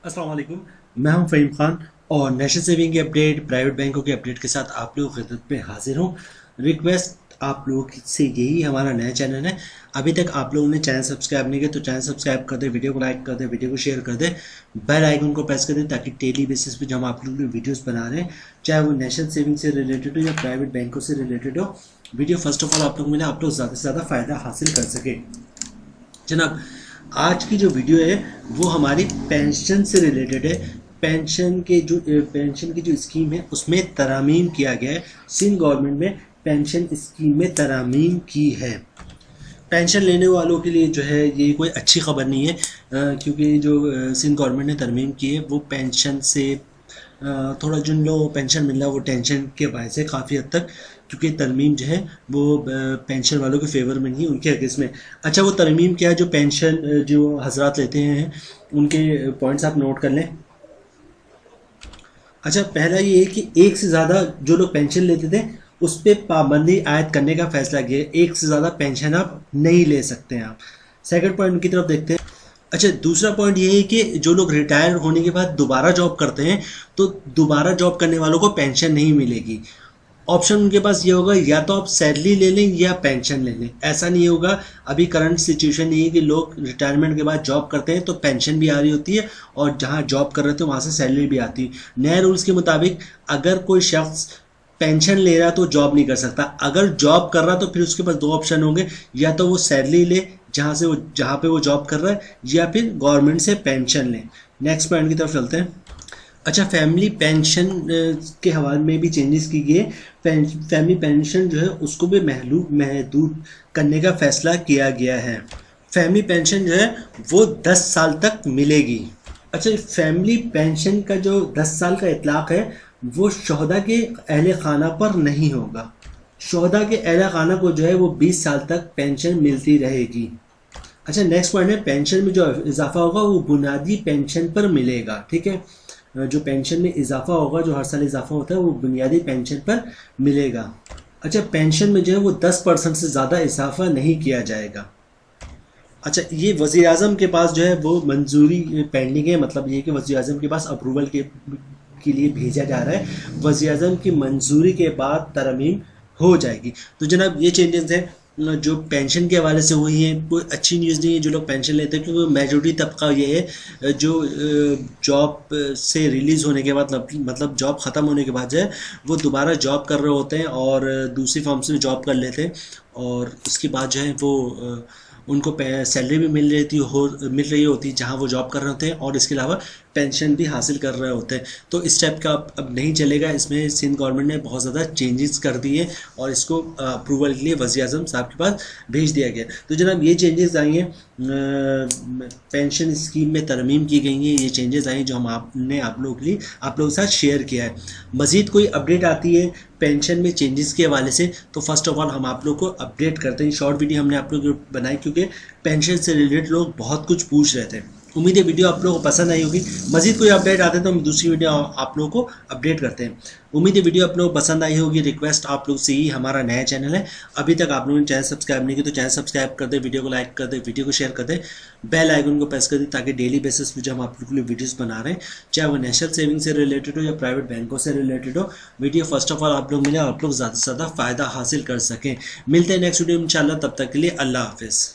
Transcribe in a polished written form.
अस्सलाम वालेकुम। मैं हूं फ़हीम खान और नेशनल सेविंग की अपडेट, प्राइवेट बैंकों के अपडेट के साथ आप लोगों की खिदमत में हाजिर हूं। रिक्वेस्ट आप लोगों से यही, हमारा नया चैनल है, अभी तक आप लोगों ने चैनल सब्सक्राइब नहीं किया तो चैनल सब्सक्राइब कर दे, वीडियो को लाइक कर दे, वीडियो को शेयर कर दे, बेल आइकन को प्रेस कर दे ताकि डेली बेसिस पे जब हम आप लोग वीडियोस बना रहे हैं, चाहे वो नेशनल सेविंग से रिलेटेड हो या प्राइवेट बैंकों से रिलेटेड हो, वीडियो फर्स्ट ऑफ ऑल आप लोग मिले, आप लोग ज़्यादा से ज़्यादा फ़ायदा हासिल कर सके। जनाब, आज की जो वीडियो है वो हमारी पेंशन से रिलेटेड है। पेंशन की जो स्कीम है उसमें तरमीम किया गया है। सिंध गवर्नमेंट में पेंशन स्कीम में तरमीम की है। पेंशन लेने वालों के लिए जो है ये कोई अच्छी खबर नहीं है, क्योंकि जो सिंध गवर्नमेंट ने तरमीम की है वो पेंशन से थोड़ा जिन लोगों को पेंशन मिल रहा है वो टेंशन के वजह से काफ़ी हद तक, क्योंकि तरमीम जो है वो पेंशन वालों के फेवर में नहीं, उनके अगेंस्ट में। अच्छा, वो तरमीम क्या है? जो पेंशन जो हजरात लेते हैं उनके पॉइंट्स आप नोट कर लें। अच्छा, पहला ये है कि एक से ज़्यादा जो लोग पेंशन लेते थे उस पर पाबंदी आयद करने का फैसला किया है। एक से ज़्यादा पेंशन आप नहीं ले सकते हैं आप। सेकंड पॉइंट की तरफ देखते हैं। अच्छा, दूसरा पॉइंट ये है कि जो लोग रिटायर होने के बाद दोबारा जॉब करते हैं तो दोबारा जॉब करने वालों को पेंशन नहीं मिलेगी। ऑप्शन उनके पास ये होगा, या तो आप सैलरी ले लें या पेंशन ले लें। ऐसा नहीं होगा। अभी करंट सिचुएशन ये है कि लोग रिटायरमेंट के बाद जॉब करते हैं तो पेंशन भी आ रही होती है और जहां जॉब कर रहे थे वहां से सैलरी भी आती है। नए रूल्स के मुताबिक अगर कोई शख्स पेंशन ले रहा तो जॉब नहीं कर सकता। अगर जॉब कर रहा तो फिर उसके पास दो ऑप्शन होंगे, या तो वो सैलरी ले जहाँ पे वो जॉब कर रहा है, या फिर गवर्नमेंट से पेंशन ले। नेक्स्ट पॉइंट की तरफ चलते हैं। अच्छा, फैमिली पेंशन के हवाले में भी चेंजेस की गई है। फैमिली पेंशन जो है उसको भी महदूद करने का फैसला किया गया है। फैमिली पेंशन जो है वो 10 साल तक मिलेगी। अच्छा, फैमिली पेंशन का जो 10 साल का इतलाक है वो शोहदा के अहले खाना पर नहीं होगा। शोहदा के अहले खाना को जो है वो 20 साल तक पेंशन मिलती रहेगी। अच्छा, नेक्स्ट पॉइंट है, पेंशन में जो इजाफा होगा वो बुनियादी पेंशन पर मिलेगा। ठीक है, जो पेंशन में इजाफा होगा, जो हर साल इजाफा होता है, वो बुनियादी पेंशन पर मिलेगा। अच्छा, पेंशन में जो है वो 10% से ज़्यादा इजाफा नहीं किया जाएगा। अच्छा, ये वज़ीर आज़म के पास जो है वो मंजूरी पेंडिंग है, मतलब ये कि वज़ीर आज़म के पास अप्रूवल के लिए भेजा जा रहा है। वज़ीर आज़म की मंजूरी के बाद तरमीम हो जाएगी। तो जनाब, ये चेंजेस हैं जो पेंशन के हवाले से हुई है। कोई अच्छी न्यूज़ नहीं है जो लोग पेंशन लेते हैं, क्योंकि मेजॉरिटी तबका ये है जो जॉब से रिलीज़ होने के बाद, मतलब जॉब ख़त्म होने के बाद जो है वो दोबारा जॉब कर रहे होते हैं और दूसरी फर्म से भी जॉब कर लेते हैं, और उसके बाद जो है वो उनको सैलरी भी मिल रही होती है जहाँ वो जॉब कर रहे होते हैं, और इसके अलावा पेंशन भी हासिल कर रहे होते हैं। तो इस टाइप का अब नहीं चलेगा। इसमें सिंध गवर्नमेंट ने बहुत ज़्यादा चेंजेस कर दिए और इसको अप्रूवल के लिए वज़ीर आज़म साहब के पास भेज दिया गया। तो जनाब, ये चेंजेस आई हैं, पेंशन स्कीम में तरमीम की गई हैं। ये चेंजेस आई जो आपने आप लोगों के साथ शेयर किया है। मज़ीद कोई अपडेट आती है पेंशन में चेंजेस के हवाले से तो फर्स्ट ऑफ ऑल हम आप लोग को अपडेट करते हैं। शॉर्ट वीडियो हमने आप लोग बनाई क्योंकि पेंशन से रिलेटेड लोग बहुत कुछ पूछ रहे थे। उम्मीद है वीडियो आप लोगों को पसंद आई होगी। मजीद कोई अपडेट आते हैं तो हम दूसरी वीडियो आप लोगों को अपडेट करते हैं। उम्मीद है वीडियो आप लोगों को पसंद आई होगी। रिक्वेस्ट आप लोग से ही, हमारा नया चैनल है, अभी तक आप लोगों ने चैनल सब्सक्राइब नहीं किया तो चैनल सब्सक्राइब कर दे, वीडियो को लाइक कर दे, वीडियो को शेयर कर दे, बेल आइकन को प्रेस कर दे ताकि डेली बेसिस पे जो हम आप लोगों के लिए वीडियोस बना रहे हैं, चाहे वो नेशनल सेविंग से रिलेटेड हो या प्राइवेट बैंकों से रिलेटेड हो, वीडियो फर्स्ट ऑफ ऑल आप लोग मिले, आप लोग ज़्यादा से ज़्यादा फ़ायदा हासिल कर सकें। मिलते हैं नेक्स्ट वीडियो में इंशाल्लाह। तब तक के लिए अल्लाह हाफिज़।